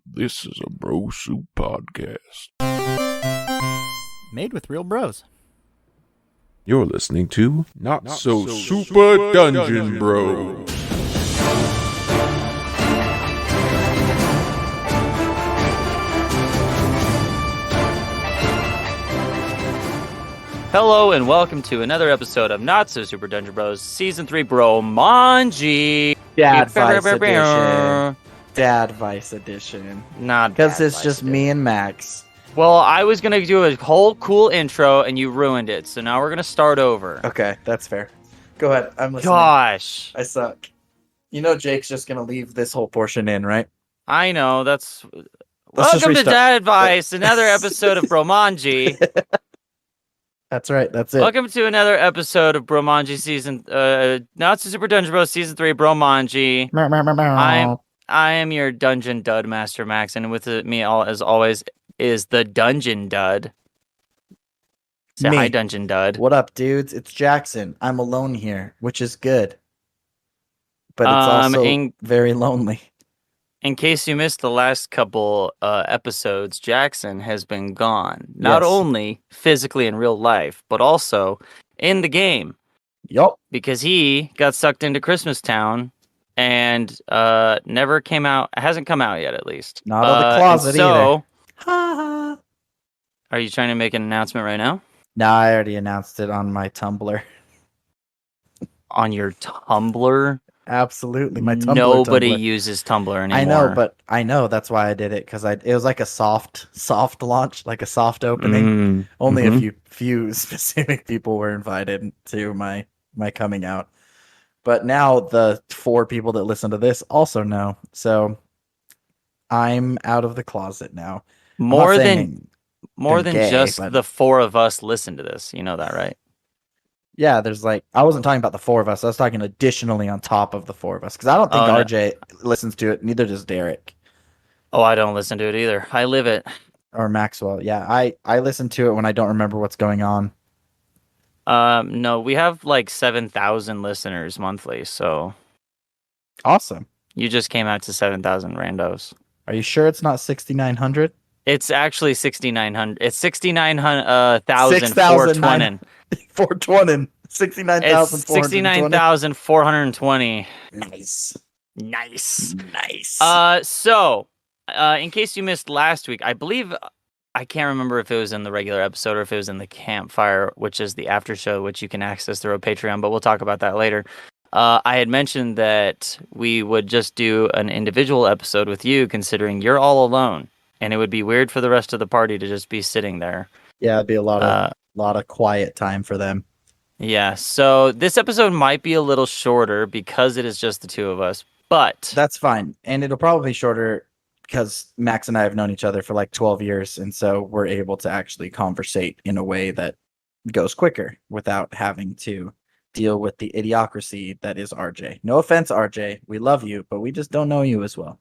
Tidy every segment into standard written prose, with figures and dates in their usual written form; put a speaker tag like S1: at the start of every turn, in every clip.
S1: This is a Bro Soup podcast.
S2: Made with real bros.
S1: You're listening to Not So Super Dungeon Bros.
S3: Hello and welcome to another episode of Not So Super Dungeon Bros Season 3 Bromanji.
S4: Dad Vice Edition. Dad Vice Edition.
S3: Not
S4: because
S3: Dad
S4: it's
S3: Vice
S4: just
S3: Edition.
S4: me and Max.
S3: Well, I was going to do a whole cool intro and you ruined it. So now we're going to start over.
S4: Okay, that's fair. Go ahead. I'm listening.
S3: Gosh.
S4: I suck. You know Jake's just going to leave this whole portion in, right?
S3: I know.
S4: Let's just
S3: Welcome to
S4: restart.
S3: Dad Advice, another episode of Bromanji.
S4: That's right. That's it.
S3: Welcome to another episode of Bromanji Season... Not So Super Dungeon Bros Season 3 Bromanji. I am your Dungeon Dud Master Max, and with me as always is the Dungeon Dud. Say
S4: Me.
S3: hi, Dungeon Dud.
S4: What up, dudes? It's Jackson. I'm alone here, which is good. But it's also very lonely.
S3: In case you missed the last couple episodes, Jackson has been gone. Not
S4: Yes.
S3: only physically in real life, but also in the game.
S4: Yup.
S3: Because he got sucked into Christmas Town and never came out. Hasn't come out yet, at least.
S4: Not out of the closet
S3: either.
S4: Ha.
S3: Are you trying to make an announcement right now?
S4: No, I already announced it on my Tumblr.
S3: On your Tumblr?
S4: Absolutely, my Tumblr.
S3: Nobody
S4: Tumblr.
S3: uses Tumblr anymore.
S4: I know, but I know that's why I did it, because it was like a soft launch, like a soft opening. Only a few specific people were invited to my coming out. But now the 4 people that listen to this also know. So I'm out of the closet now.
S3: More than
S4: gay,
S3: just
S4: but-
S3: the 4 of us listen to this. You know that, right?
S4: Yeah, there's I wasn't talking about the 4 of us. I was talking additionally on top of the 4 of us, because I don't think
S3: no.
S4: RJ listens to it. Neither does Derek
S3: Oh, I don't listen to it either. I live it.
S4: or Maxwell. Yeah, I listen to it when I don't remember what's going on.
S3: No, we have like 7,000 listeners monthly, so
S4: Awesome.
S3: you just came out to 7,000 randos.
S4: Are you sure it's not 6,900?
S3: It's actually 6,900. It's 69,420.
S4: 6,009. 420.
S3: It's
S4: 69,420.
S3: 69,420.
S4: Nice.
S3: Nice.
S4: Nice.
S3: So, in case you missed last week, I believe I can't remember if it was in the regular episode or if it was in the campfire, which is the after show, which you can access through a Patreon, but we'll talk about that later. I had mentioned that we would just do an individual episode with you, considering you're all alone, and it would be weird for the rest of the party to just be sitting there.
S4: Yeah, it'd be a lot of quiet time for them.
S3: Yeah, so this episode might be a little shorter because it is just the 2 of us, but
S4: That's fine. And it'll probably be shorter because Max and I have known each other for like 12 years, and so we're able to actually conversate in a way that goes quicker without having to deal with the idiocracy that is RJ. No offense, RJ. We love you, but we just don't know you as well.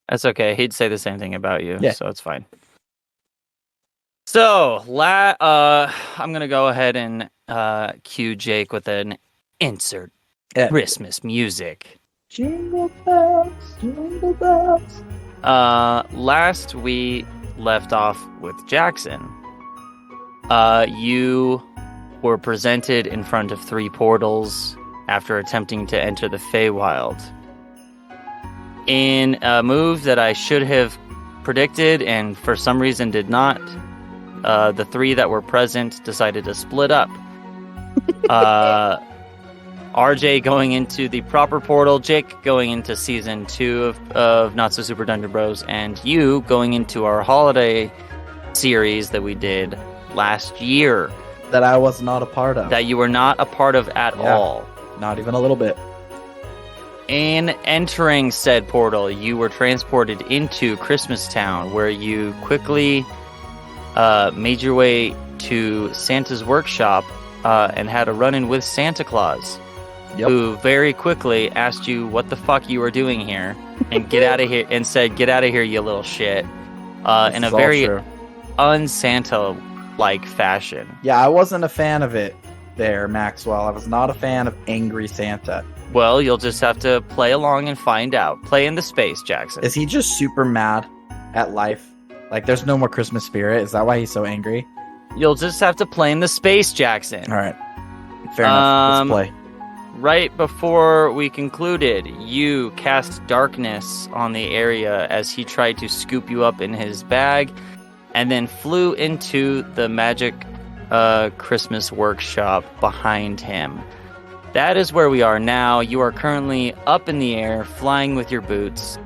S3: that's okay. He'd say the same thing about you,
S4: Yeah.
S3: so it's fine. So, I'm gonna go ahead and cue Jake with an insert
S4: Yeah.
S3: Christmas music.
S4: Jingle bells, jingle bells.
S3: Last we left off with Jackson. You were presented in front of 3 portals after attempting to enter the Feywild. In a move that I should have predicted and for some reason did not, the 3 that were present decided to split up. RJ going into the proper portal, Jake going into season 2 of Not So Super Dungeon Bros, and you going into our holiday series that we did last year
S4: That I was not a part of.
S3: that you were not a part of at
S4: Yeah.
S3: all.
S4: Not even a little bit.
S3: In entering said portal, you were transported into Christmas Town, where you quickly made your way to Santa's workshop and had a run-in with Santa Claus.
S4: Yep.
S3: Who very quickly asked you what the fuck you were doing here and get out of here and said, "Get out of here, you little shit,"
S4: This
S3: in a
S4: is all
S3: very
S4: true.
S3: un-Santa-like fashion.
S4: Yeah, I wasn't a fan of it there, Maxwell. I was not a fan of angry Santa.
S3: Well, you'll just have to play along and find out. Play in the space, Jackson.
S4: Is he just super mad at life? Like, there's no more Christmas spirit? Is that why he's so angry?
S3: You'll just have to play in the space, Jackson.
S4: All right. Fair enough. Let's play.
S3: Right before we concluded, you cast darkness on the area as he tried to scoop you up in his bag, and then flew into the magic Christmas workshop behind him. That is where we are now. You are currently up in the air, flying with your boots.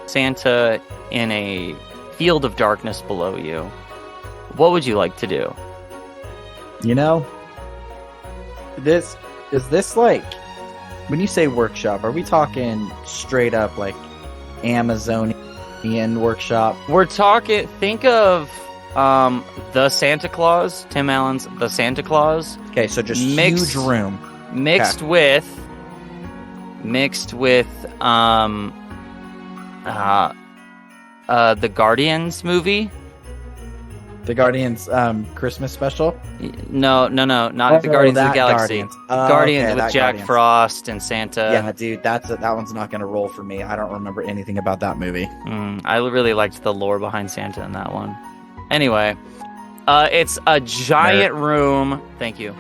S3: Santa in a field of darkness below you. What would you like to do?
S4: You know, is this like, when you say workshop, are we talking straight up like Amazonian workshop?
S3: We're talking, think of the Santa Claus, Tim Allen's The Santa Claus.
S4: Okay, so just huge room.
S3: Mixed with the Guardians movie.
S4: The Guardians Christmas special?
S3: No, not the Guardians of the Galaxy. Guardians
S4: okay,
S3: with Jack Frost and Santa.
S4: Yeah, dude, that one's not gonna roll for me. I don't remember anything about that movie.
S3: I really liked the lore behind Santa in that one. Anyway, it's a giant room. Thank you.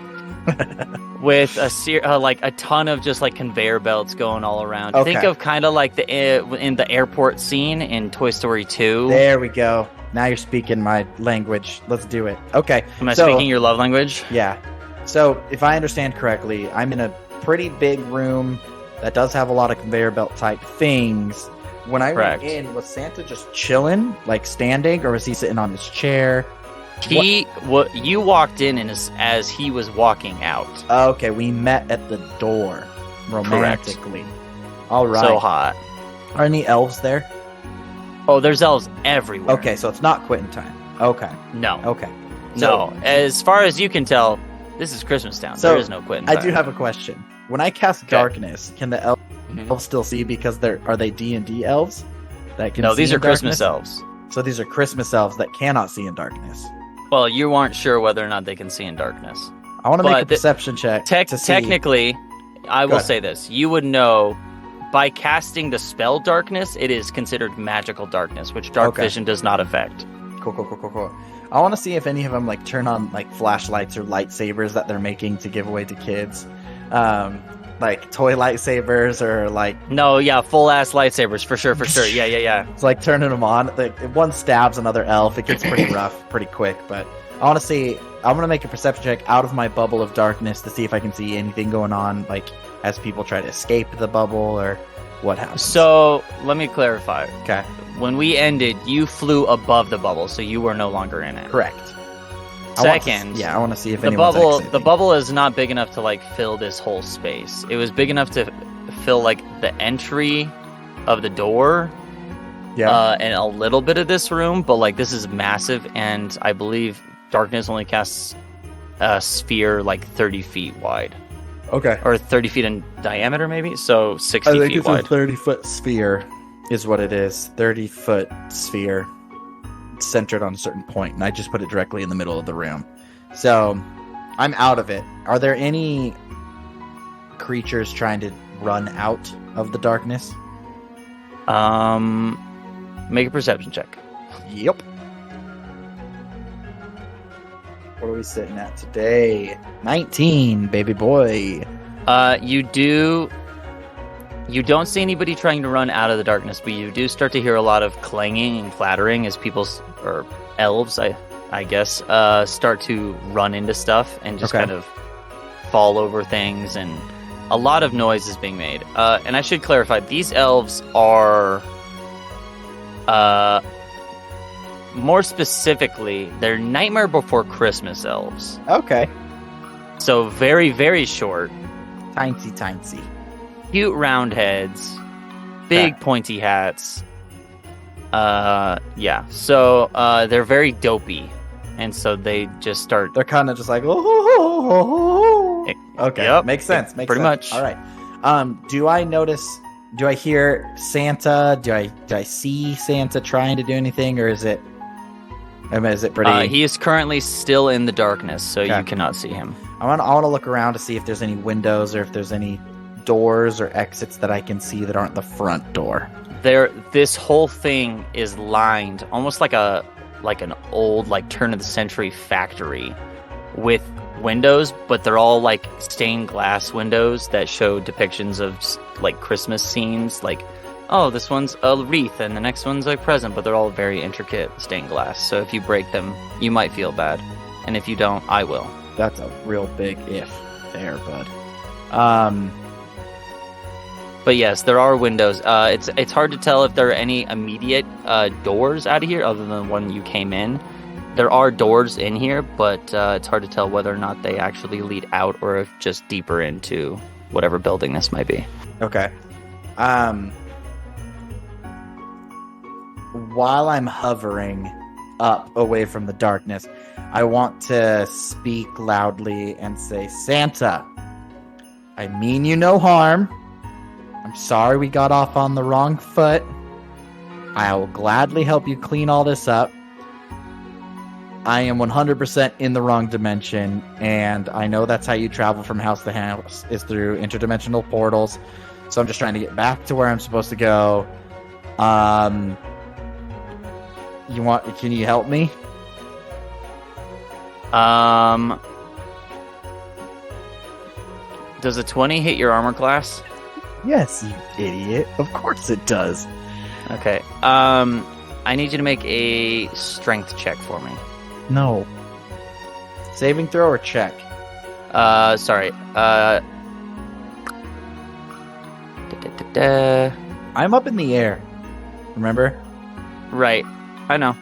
S3: With a ton of just like conveyor belts going all around.
S4: Okay.
S3: Think of kind of like in the airport scene in Toy Story 2.
S4: There we go. Now you're speaking my language. Let's do it. Okay.
S3: Am I speaking your love language?
S4: Yeah. So if I understand correctly, I'm in a pretty big room that does have a lot of conveyor belt type things. When I went in, was Santa just chilling, like standing, or was he sitting on his chair?
S3: You walked in and as he was walking out.
S4: Okay, we met at the door romantically.
S3: Correct.
S4: All right.
S3: So hot.
S4: Are any elves there?
S3: Oh, there's elves everywhere.
S4: Okay, so it's not quitting time. Okay.
S3: No.
S4: Okay.
S3: No. As far as you can tell, this is Christmas Town.
S4: So
S3: there is no quitting time.
S4: I do have a question. When I cast darkness, can the elves still see because are they D&D elves that can?
S3: No,
S4: see
S3: these
S4: in
S3: are Christmas
S4: darkness?
S3: elves.
S4: So these are Christmas elves that cannot see in darkness.
S3: Well, you aren't sure whether or not they can see in darkness.
S4: I want to make a perception check.
S3: Technically, I will say this. You would know by casting the spell darkness, it is considered magical darkness, which dark vision does not affect.
S4: Cool. I want to see if any of them like turn on like flashlights or lightsabers that they're making to give away to kids. Like toy lightsabers or like... No,
S3: yeah, full-ass lightsabers, for sure. Yeah.
S4: It's like turning them on. Like, one stabs another elf. It gets pretty rough pretty quick, but I want to see... I'm going to make a perception check out of my bubble of darkness to see if I can see anything going on, like, as people try to escape the bubble or what happens.
S3: So, let me clarify.
S4: Okay.
S3: When we ended, you flew above the bubble, so you were no longer in it.
S4: Correct.
S3: Second,
S4: I want to see if
S3: the bubble is not big enough to like fill this whole space. It was big enough to fill like the entry of the door, and a little bit of this room. But like this is massive, and I believe darkness only casts a sphere like 30 feet wide.
S4: Okay.
S3: Or 30 feet in diameter, maybe. So 60 feet wide. I think it's
S4: a 30-foot sphere, is what it is. 30-foot sphere. Centered on a certain point, and I just put it directly in the middle of the room. So I'm out of it. Are there any creatures trying to run out of the darkness?
S3: Make a perception check.
S4: Yep. What are we sitting at today? 19, baby boy.
S3: You don't see anybody trying to run out of the darkness, but you do start to hear a lot of clanging and clattering as or elves, I guess, start to run into stuff and just kind of fall over things, and a lot of noise is being made. And I should clarify, these elves are, more specifically, they're Nightmare Before Christmas elves.
S4: Okay.
S3: So very, very short.
S4: Tiny. Cute
S3: round heads, big pointy hats. So they're very dopey, and so they just start.
S4: They're kind of just like, okay,
S3: yep,
S4: makes sense.
S3: Pretty much.
S4: All right. Do I notice? Do I hear Santa? Do I see Santa trying to do anything, or is it? Is it pretty?
S3: He is currently still in the darkness, so you cannot see him.
S4: I want to look around to see if there's any windows or if there's any doors or exits that I can see that aren't the front door?
S3: This whole thing is lined almost like an old turn of the century factory with windows, but they're all like stained glass windows that show depictions of like Christmas scenes, like, oh, this one's a wreath and the next one's a present, but they're all very intricate stained glass. So if you break them, you might feel bad, and if you don't, I will.
S4: That's a real big if there, bud.
S3: But yes, there are windows. It's hard to tell if there are any immediate doors out of here other than the one you came in. There are doors in here, but it's hard to tell whether or not they actually lead out or if just deeper into whatever building this might be.
S4: Okay. While I'm hovering up away from the darkness, I want to speak loudly and say, Santa, I mean you no harm. I'm sorry we got off on the wrong foot. I will gladly help you clean all this up. I am 100% in the wrong dimension, and I know that's how you travel from house to house, is through interdimensional portals. So I'm just trying to get back to where I'm supposed to go. Can you help me?
S3: Does a 20 hit your armor class?
S4: Yes, you idiot. Of course it does.
S3: Okay. I need you to make a strength check for me.
S4: No. Saving throw or check?
S3: Sorry.
S4: I'm up in the air. Remember?
S3: Right. I know.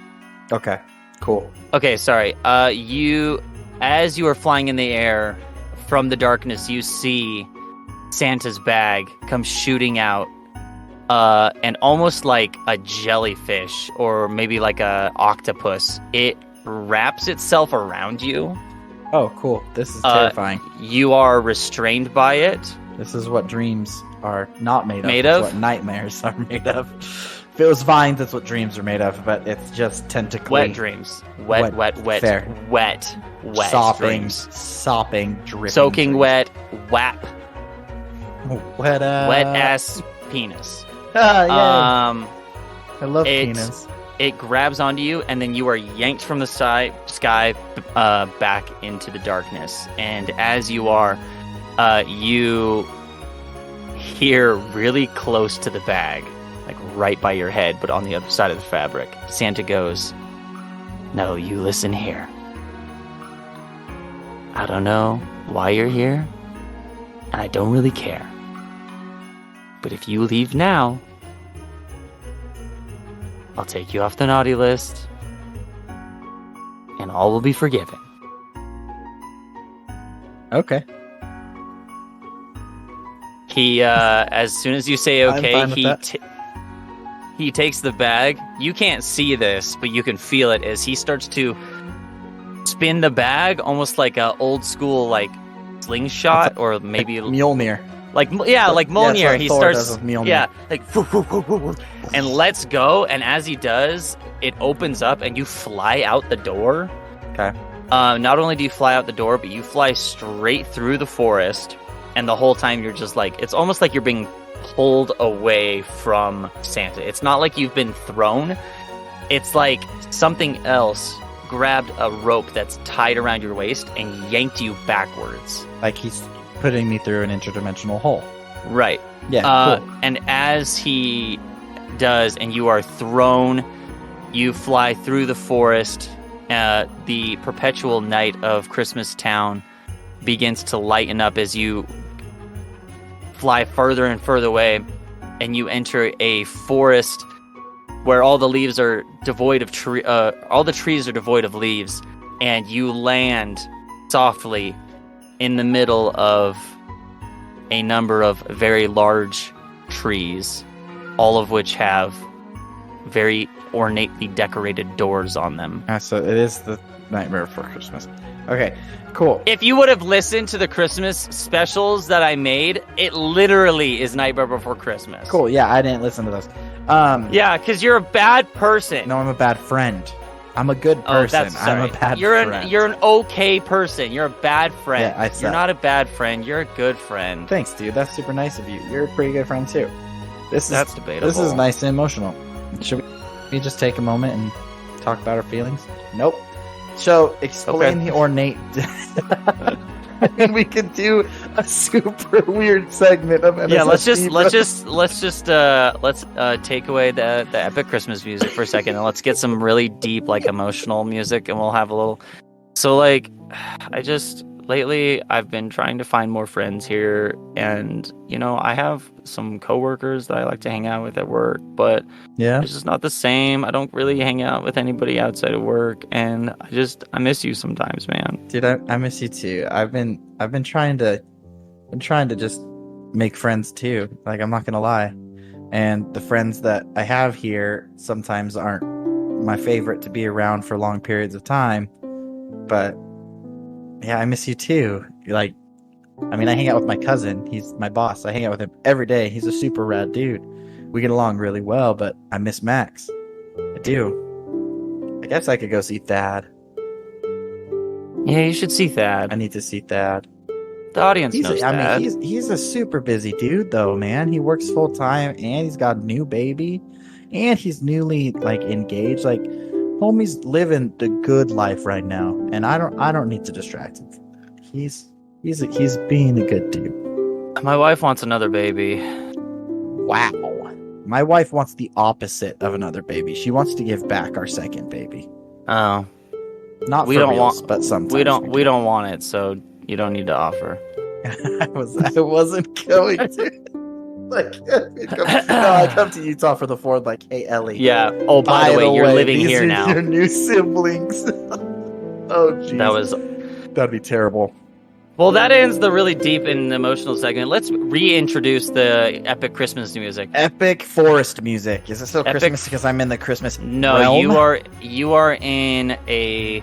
S4: Okay. Cool.
S3: Okay, sorry. As you are flying in the air from the darkness, you see Santa's bag come shooting out, and almost like a jellyfish or maybe like a octopus, it wraps itself around you.
S4: Oh, cool. This is terrifying.
S3: You are restrained by it.
S4: This is what dreams are not made of.
S3: Made
S4: It's
S3: of?
S4: what nightmares are made of. If it was vines, that's what dreams are made of, but it's just tentacly.
S3: Wet dreams. Wet.
S4: Fair.
S3: Wet
S4: sopping,
S3: dreams.
S4: sopping, dripping.
S3: Soaking
S4: dreams.
S3: wet. Whap.
S4: Wet
S3: Wet-ass penis.
S4: Yeah. I love
S3: it's-
S4: penis.
S3: It grabs onto you, and then you are yanked from the sky back into the darkness. And as you are, you hear really close to the bag, like right by your head, but on the other side of the fabric, Santa goes, "No, you listen here. I don't know why you're here, and I don't really care. But if you leave now, I'll take you off the naughty list, and all will be forgiven."
S4: Okay.
S3: He, as soon as you say
S4: I'm
S3: okay,
S4: fine with that.
S3: he takes the bag. You can't see this, but you can feel it as he starts to spin the bag, almost like a old school like slingshot, or maybe
S4: Mjolnir.
S3: like Mjolnir.
S4: Yeah,
S3: He
S4: Thor
S3: starts,
S4: does with Mjolnir.
S3: yeah, like and lets go. And as he does, it opens up, and you fly out the door.
S4: Okay.
S3: Not only do you fly out the door, but you fly straight through the forest. And the whole time you're just like, it's almost like you're being pulled away from Santa. It's not like you've been thrown. It's like something else grabbed a rope that's tied around your waist and yanked you backwards.
S4: Like he's putting me through an interdimensional hole.
S3: Right.
S4: Yeah, cool.
S3: And as he does, and you are thrown, you fly through the forest. The perpetual night of Christmas Town begins to lighten up as you fly further and further away, and you enter a forest where all the leaves are devoid of all the trees are devoid of leaves, and you land softly in the middle of a number of very large trees, all of which have very ornately decorated doors on them.
S4: So it is the Nightmare Before Christmas. Okay, cool.
S3: If you would have listened to the Christmas specials that I made, it literally is Nightmare Before Christmas.
S4: Cool, yeah, I didn't listen to those.
S3: Yeah, because you're a bad person.
S4: No, I'm a bad friend. I'm a good person. I'm a bad
S3: you're
S4: friend.
S3: You're an okay person. You're a bad friend.
S4: Yeah,
S3: you're not a bad friend. You're a good friend.
S4: Thanks, dude. That's super nice of you. You're a pretty good friend too.
S3: That's debatable.
S4: This is nice and emotional. Should we just take a moment and talk about our feelings? Nope. So explain the ornate. I mean, we could do a super weird segment of NSSD.
S3: Yeah, let's take away the epic Christmas music for a second, and let's get some really deep, like, emotional music, and we'll have a little. So, like, lately I've been trying to find more friends here, and I have some coworkers that I like to hang out with at work, but
S4: yeah,
S3: it's just not the same. I don't really hang out with anybody outside of work, and I miss you sometimes, man.
S4: Dude, I miss you too. I've been trying to just make friends too. Like, I'm not gonna lie, and the friends that I have here sometimes aren't my favorite to be around for long periods of time, but. Yeah, I miss you too. I hang out with my cousin. He's my boss. I hang out with him every day. He's a super rad dude. We get along really well, but I miss Max. I do. I guess I could go see Thad.
S3: Yeah, you should see Thad.
S4: I need to see Thad.
S3: The audience knows Thad.
S4: He's a super busy dude though, man. He works full time and he's got a new baby and he's newly engaged. Homie's living the good life right now, and I don't need to distract him from that. He's being a good dude.
S3: My wife wants another baby.
S4: Wow. My wife wants the opposite of another baby. She wants to give back our second baby.
S3: Oh.
S4: Not
S3: we
S4: for
S3: don't
S4: reals,
S3: want,
S4: but sometimes
S3: we don't want it, so you don't need to offer.
S4: I wasn't going to. I come to Utah for the 4th. Hey, Ellie.
S3: Yeah. Oh, by the way, you're living here now.
S4: Your new siblings. Oh, jeez. That'd be terrible.
S3: Well, that ends the really deep and emotional segment. Let's reintroduce the epic Christmas music.
S4: Epic forest music. Is it still Christmas because I'm in the Christmas
S3: No,
S4: realm?
S3: you are in a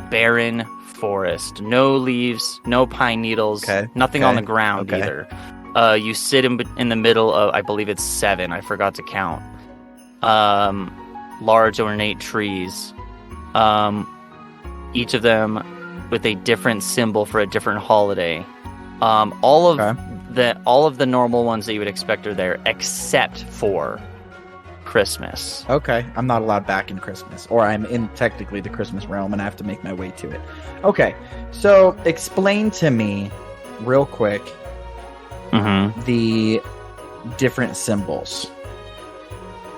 S3: barren forest. No leaves, no pine needles, nothing on the ground either. You sit in the middle of, I believe it's 7. I forgot to count. Large ornate trees. Each of them with a different symbol for a different holiday. All of the normal ones that you would expect are there, except for Christmas.
S4: Okay, I'm not allowed back in Christmas, or I'm in technically the Christmas realm, and I have to make my way to it. Okay, so explain to me, real quick, the different symbols.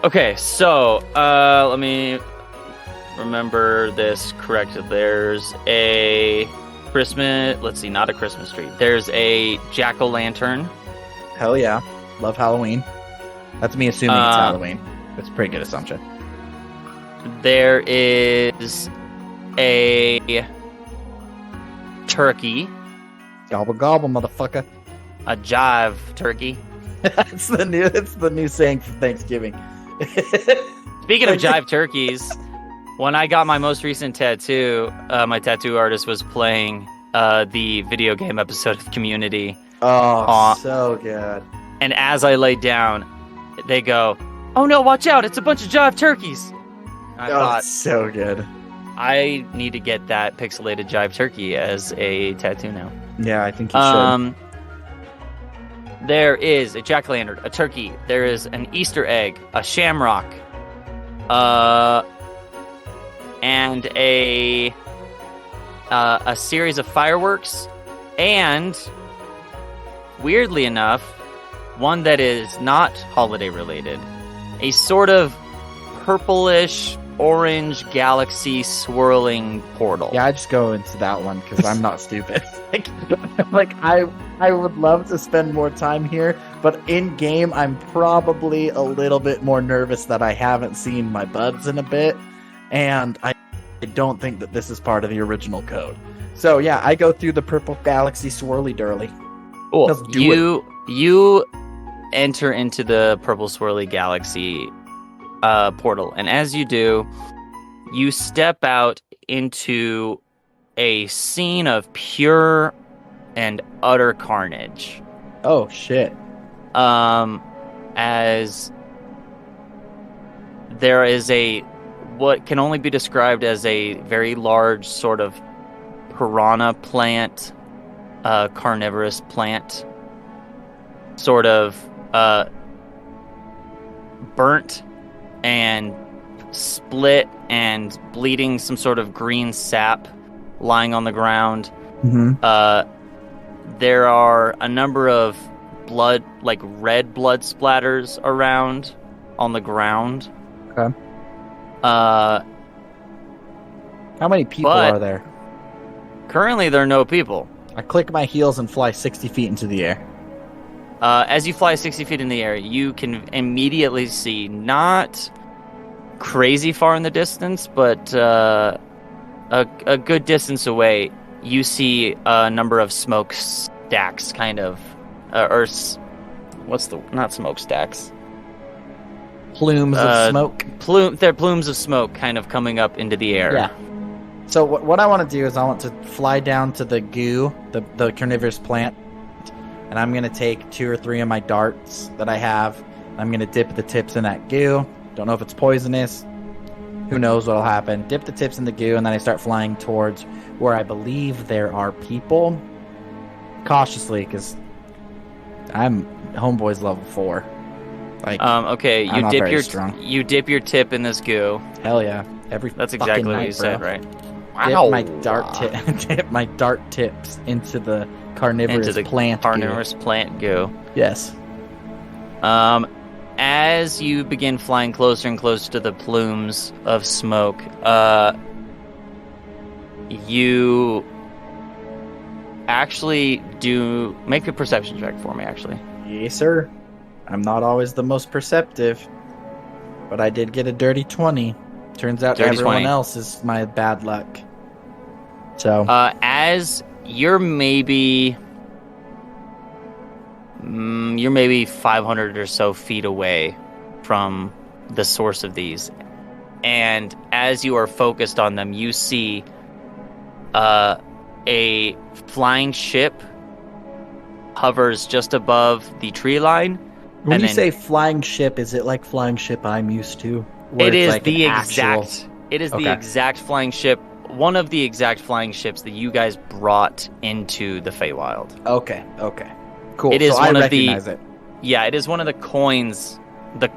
S3: Okay, so let me remember this correct. There's a Christmas. Let's see, not a Christmas tree. There's a jack-o'-lantern.
S4: Hell yeah, love Halloween. That's me assuming it's Halloween. That's a pretty good assumption.
S3: There is a turkey.
S4: Gobble gobble, motherfucker.
S3: A jive turkey.
S4: It's the new saying for Thanksgiving.
S3: Speaking of jive turkeys, when I got my most recent tattoo, my tattoo artist was playing the video game episode of Community.
S4: Oh, so good.
S3: And as I laid down, they go, "Oh no, watch out, it's a bunch of jive turkeys." I thought,
S4: so good.
S3: I need to get that pixelated jive turkey as a tattoo now.
S4: Yeah, I think you should.
S3: There is a jack-o'-lantern, a turkey. There is an Easter egg, a shamrock, and a series of fireworks, and weirdly enough, one that is not holiday related, a sort of purplish orange galaxy swirling portal.
S4: Yeah, I just go into that one because I'm not stupid. I would love to spend more time here, but in game I'm probably a little bit more nervous that I haven't seen my buds in a bit, and I don't think that this is part of the original code. So yeah, I go through the purple galaxy swirly durly.
S3: Cool. You enter into the purple swirly galaxy portal, and as you do, you step out into a scene of pure and utter carnage.
S4: Oh shit.
S3: As there is a what can only be described as a very large sort of piranha plant, carnivorous plant, sort of burnt and split and bleeding some sort of green sap lying on the ground. There are a number of blood, like red blood splatters around on the ground.
S4: Okay. How many people are there?
S3: Currently, there are no people.
S4: I click my heels and fly 60 feet into the air.
S3: As you fly 60 feet in the air, you can immediately see, not crazy far in the distance, but a good distance away, you see a number of smokestacks, kind of, not smokestacks?
S4: Plumes of smoke.
S3: They're plumes of smoke, kind of coming up into the air.
S4: Yeah. So what I want to do is I want to fly down to the goo, the carnivorous plant, and I'm going to take 2 or 3 of my darts that I have. I'm going to dip the tips in that goo. Don't know if it's poisonous. Who knows what'll happen. Dip the tips in the goo, and then I start flying towards where I believe there are people. Cautiously, because I'm homeboy's level 4.
S3: Okay,
S4: I'm not very strong.
S3: you dip your tip in this goo.
S4: Hell yeah.
S3: That's exactly what you said, right?
S4: Dip my dart tips into the carnivorous plant
S3: goo.
S4: Yes.
S3: As you begin flying closer and closer to the plumes of smoke, you actually do make a perception check for me, actually.
S4: Yes, sir. I'm not always the most perceptive, but I did get a dirty 20. Turns out everyone else is my bad luck. So,
S3: as you're maybe 500 or so feet away from the source of these, and as you are focused on them, you see a flying ship hovers just above the tree line.
S4: When you say flying ship, is it like flying ship I'm used to?
S3: It is the exact flying ship, one of the exact flying ships that you guys brought into the Feywild.
S4: Okay. Cool.
S3: It is
S4: I recognize it.
S3: Yeah, it is one of the coins, the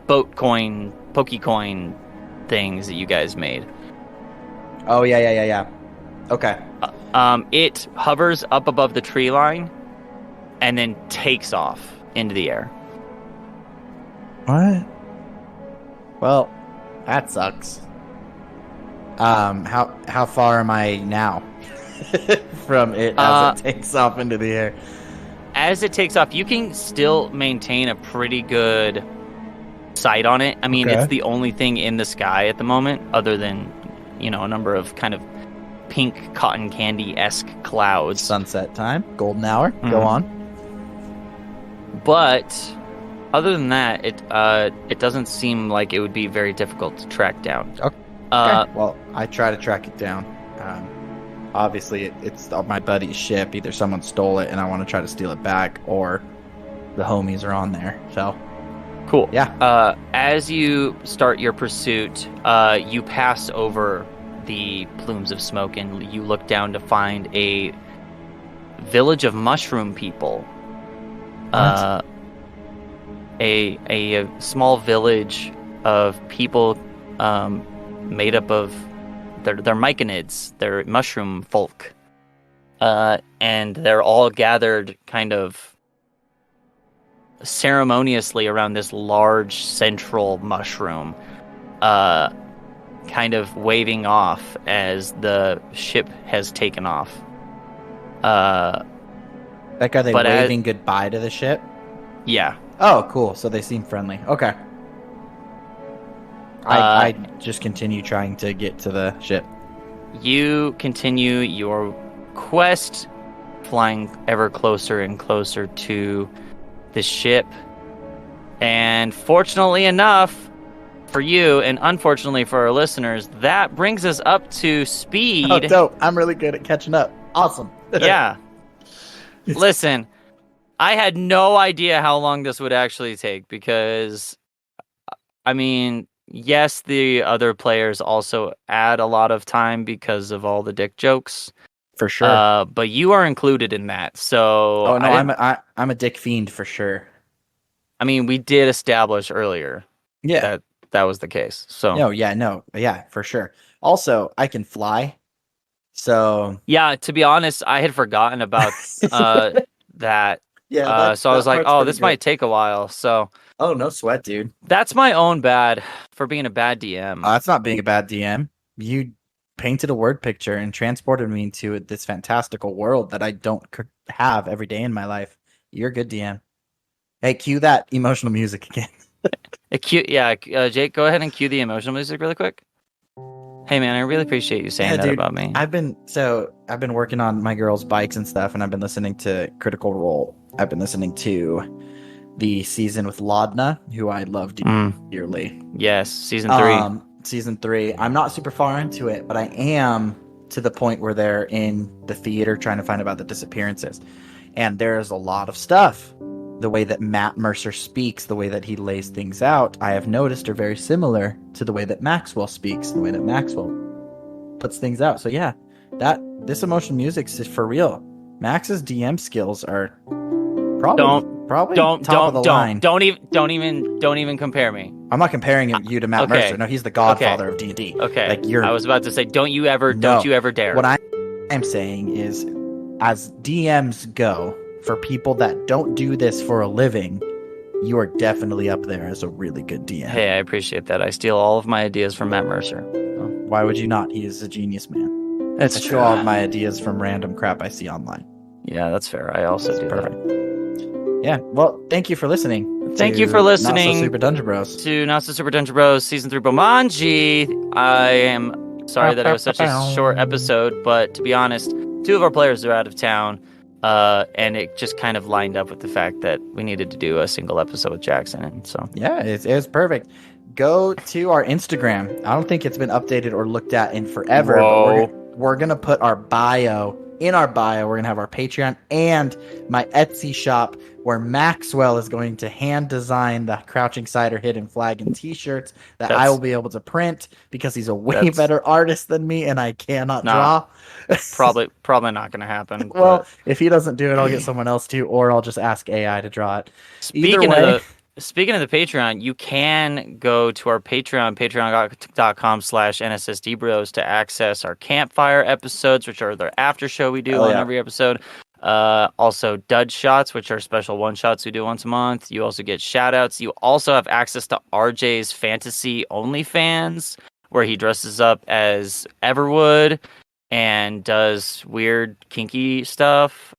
S3: boat coin, Pokecoin things that you guys made.
S4: Oh, yeah. Okay.
S3: It hovers up above the tree line and then takes off into the air.
S4: What? Well, that sucks. How far am I now from it as it takes off into the air?
S3: As it takes off, you can still maintain a pretty good sight on it. I mean, It's the only thing in the sky at the moment, other than, a number of kind of pink cotton candy-esque clouds.
S4: Sunset time, golden hour. Mm-hmm. Go on.
S3: But other than that, it doesn't seem like it would be very difficult to track down.
S4: Okay. Well, I try to track it down. Obviously, it's my buddy's ship. Either someone stole it and I want to try to steal it back, or the homies are on there. So,
S3: cool.
S4: Yeah.
S3: As you start your pursuit, you pass over the plumes of smoke and you look down to find a village of mushroom people.
S4: What?
S3: A small village of people made up of they're myconids, they're mushroom folk, and they're all gathered kind of ceremoniously around this large central mushroom, kind of waving off as the ship has taken off.
S4: Like, are they waving goodbye to the ship?
S3: Yeah.
S4: Oh, cool. So they seem friendly. Okay. I just continue trying to get to the ship.
S3: You continue your quest, flying ever closer and closer to the ship. And fortunately enough for you, and unfortunately for our listeners, that brings us up to speed.
S4: Oh, dope. I'm really good at catching up. Awesome.
S3: Yeah. Listen, I had no idea how long this would actually take because, I mean, yes, the other players also add a lot of time because of all the dick jokes.
S4: For sure.
S3: But you are included in that. So
S4: Oh no, I'm a dick fiend for sure.
S3: I mean, we did establish earlier
S4: Yeah.
S3: that was the case. So
S4: No, yeah, for sure. Also, I can fly. So
S3: yeah, to be honest, I had forgotten about that.
S4: yeah,
S3: So I was
S4: that
S3: like,
S4: part's
S3: oh,
S4: pretty
S3: this
S4: good.
S3: might take a while. So
S4: Oh, no sweat, dude.
S3: that's my own bad for being a bad DM.
S4: That's not being a bad DM. You painted a word picture and transported me into this fantastical world that I don't have every day in my life. You're a good DM. Hey, cue that emotional music again.
S3: Jake, go ahead and cue the emotional music really quick. Hey man, I really appreciate you saying that
S4: dude,
S3: about me.
S4: I've been working on my girls' bikes and stuff, and I've been listening to Critical Role. I've been listening to the season with Laudna, who I love dearly.
S3: Yes, season 3.
S4: Season 3. I'm not super far into it, but I am to the point where they're in the theater trying to find about the disappearances. And there's a lot of stuff. The way that Matt Mercer speaks, the way that he lays things out, I have noticed are very similar to the way that Maxwell speaks, the way that Maxwell puts things out. So yeah, this emotional music is for real. Max's DM skills are probably top of the line.
S3: Don't even compare me.
S4: I'm not comparing you to Matt Mercer. No, he's the godfather of D&D.
S3: Okay.
S4: Like you're.
S3: I was about to say, don't you ever dare.
S4: What I'm saying is, as DMs go, for people that don't do this for a living, you are definitely up there as a really good DM.
S3: Hey, I appreciate that. I steal all of my ideas from Matt Mercer.
S4: Why would you not? He is a genius man.
S3: That's
S4: I
S3: true.
S4: steal all of my ideas from random crap I see online.
S3: Yeah, that's fair. I also do
S4: Perfect.
S3: that.
S4: Yeah. Well, thank you for listening.
S3: Thank you for listening.
S4: Not So Super Dungeon Bros.
S3: To Not So Super Dungeon Bros Season 3 Bomanji. I am sorry that it was such a short episode, but to be honest, 2 of our players are out of town. And it just kind of lined up with the fact that we needed to do a single episode with Jaxon, and so
S4: yeah, it was perfect. Go to our Instagram. I don't think it's been updated or looked at in forever.
S3: Whoa.
S4: But we're gonna put our bio in our bio. We're gonna have our Patreon and my Etsy shop where Maxwell is going to hand design the Crouching Cider Hidden Flag and T-shirts that I will be able to print because he's a way better artist than me and I cannot draw.
S3: Probably not going to happen.
S4: Well, if he doesn't do it, I'll get someone else to, or I'll just ask AI to draw it.
S3: Speaking of the Patreon, you can go to our Patreon, patreon.com/NSSDBros to access our campfire episodes, which are the after show we do on every episode. Also dud shots, which are special one shots we do once a month. You also get shout outs. You also have access to RJ's fantasy OnlyFans, where he dresses up as Everwood and does weird kinky stuff.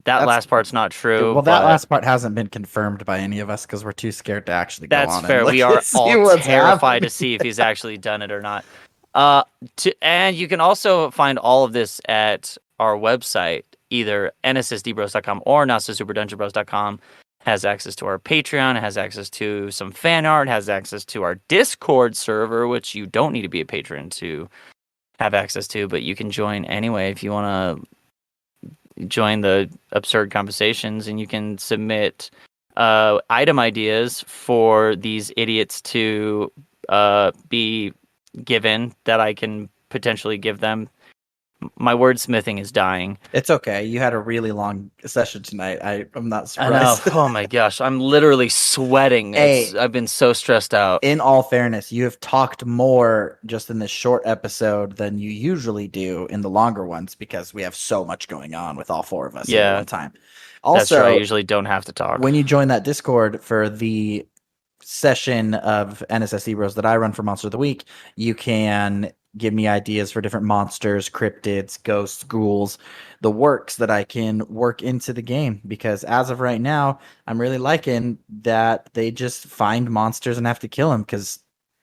S3: That's last part's not true.
S4: Well, that last part hasn't been confirmed by any of us because we're too scared to actually go on.
S3: That's fair. We are all terrified to see if he's actually done it or not. And you can also find all of this at our website, either NSSDBros.com or NotSoSuperDungeonBros.com. Has access to our Patreon, has access to some fan art, has access to our Discord server, which you don't need to be a patron to have access to, but you can join anyway if you want to join the absurd conversations, and you can submit item ideas for these idiots to be given that I can potentially give them. My wordsmithing is dying.
S4: It's okay. You had a really long session tonight. I'm not surprised.
S3: I know. Oh my gosh. I'm literally sweating. I've been so stressed out.
S4: In all fairness, you have talked more just in this short episode than you usually do in the longer ones because we have so much going on with all 4 of us at one time. Also,
S3: that's true. I usually don't have to talk.
S4: When you join that Discord for the session of NSSD Bros that I run for Monster of the Week, you can give me ideas for different monsters, cryptids, ghosts, ghouls, the works that I can work into the game. Because as of right now, I'm really liking that they just find monsters and have to kill them because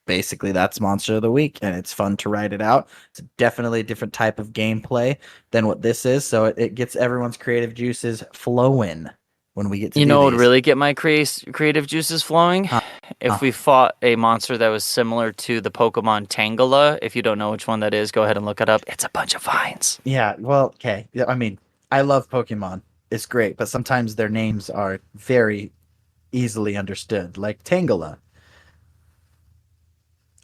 S4: basically that's Monster of the Week and it's fun to write it out. It's definitely a different type of gameplay than what this is. So it gets everyone's creative juices flowing when we get to
S3: what would really get my creative juices flowing? If we fought a monster that was similar to the Pokemon Tangela. If you don't know which one that is, go ahead and look it up. It's a bunch of vines.
S4: Yeah, well, okay. Yeah, I mean, I love Pokemon. It's great, but sometimes their names are very easily understood, like Tangela.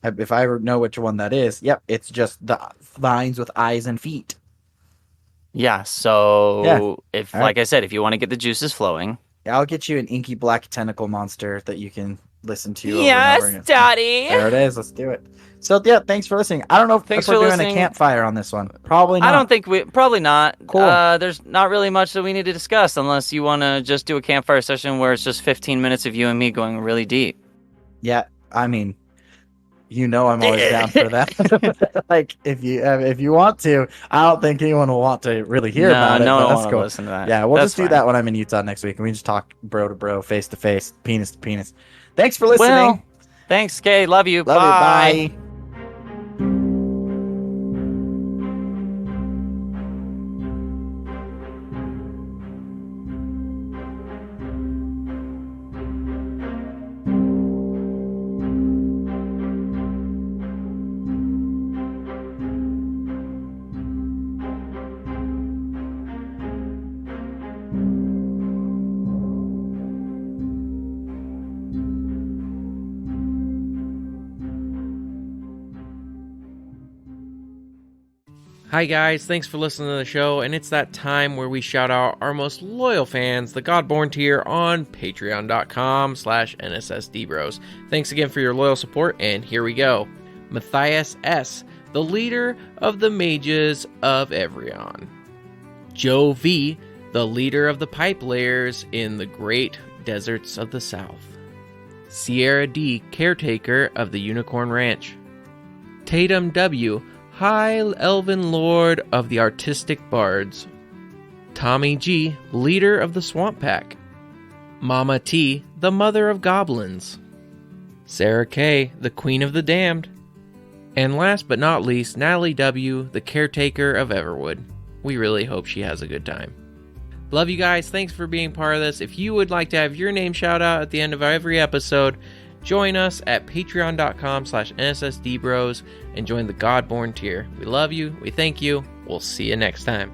S4: If I know which one that is, yep, it's just the vines with eyes and feet.
S3: Yeah, so
S4: Yeah.
S3: if,
S4: All right.
S3: like I said, if you want to get the juices flowing.
S4: I'll get you an inky black tentacle monster that you can listen to over and
S3: Yes,
S4: over again.
S3: Daddy!
S4: There it is. Let's do it. So, yeah, thanks for listening. I don't know
S3: Thanks
S4: if we're
S3: for
S4: doing
S3: listening.
S4: a campfire on this one. Probably not.
S3: I don't think probably not.
S4: Cool.
S3: There's not really much that we need to discuss unless you want to just do a campfire session where it's just 15 minutes of you and me going really deep.
S4: Yeah, I mean, I'm always down for that. Like, if you want to, I don't think anyone will want to really hear about it.
S3: No
S4: but
S3: one
S4: that's
S3: want to
S4: cool.
S3: listen to that.
S4: Yeah, we'll
S3: That's
S4: just do
S3: fine.
S4: that when I'm in Utah next week, and we just talk bro to bro, face to face, penis to penis. Thanks for listening.
S3: Well, thanks, Kay. Love you.
S4: Love
S3: Bye.
S4: you. Bye.
S5: Hi guys, thanks for listening to the show, and it's that time where we shout out our most loyal fans, the Godborn tier, on patreon.com/NSSDBros. Thanks again for your loyal support, and here we go. Matthias S., the leader of the mages of Evrion. Joe V., the leader of the pipe layers in the great deserts of the south. Sierra D., caretaker of the Unicorn Ranch. Tatum W., High Elven Lord of the Artistic Bards. Tommy G., leader of the Swamp Pack. Mama T., the mother of goblins. Sarah K., the queen of the damned. And last but not least, Natalie W., the caretaker of Everwood. We really hope she has a good time. Love you guys. Thanks for being part of this. If you would like to have your name shout out at the end of every episode, join us at patreon.com/NSSDBros and join the Godborn tier. We love you. We thank you. We'll see you next time.